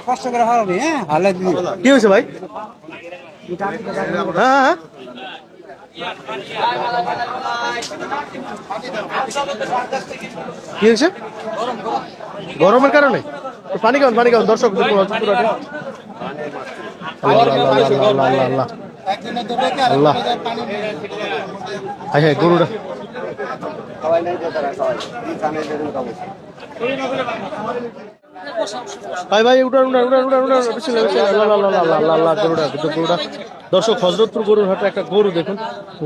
কষ্ট করে হারাবি। হ্যাঁ হালে দিবি। কি হয়েছে ভাই? হ্যাঁ হ্যাঁ কি হয়েছে? গরমের কারণে পানি খাওয়ান দর্শক আল্লাহ হ্যাঁ গরুটা ভাই ভাই উঠান গরুটা দর্শক হজরতপুর গরুর হাটে একটা গরু দেখুন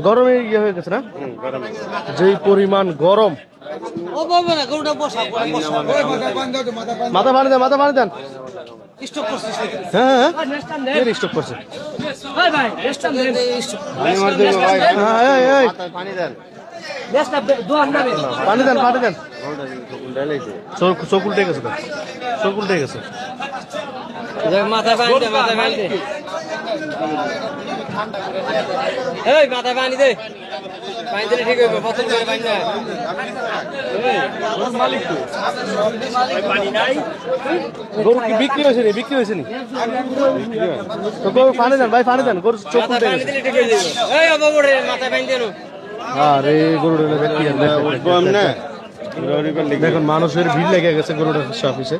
গরমে ইয়ে হয়ে গেছে না যেই পরিমাণ গরম মাথা পানি দেন হ্যাঁ হ্যাঁ স্টপ করছে পানি দেন চোখ উল্টে গেছে মাথা পানি দে এই মাথা পানি দে পানি দিলে ঠিক হবে বোতল করে পানি দে গরু কি বিক্রি হয়েছে নি তো গরু পানি দেন গরু চোখ উল্টে গেছে এই বাবুরে মাথা পানি দেন আরে গরুটা দেখুন মানুষের ভিড় লেগে গেছে গরুটার অফিসে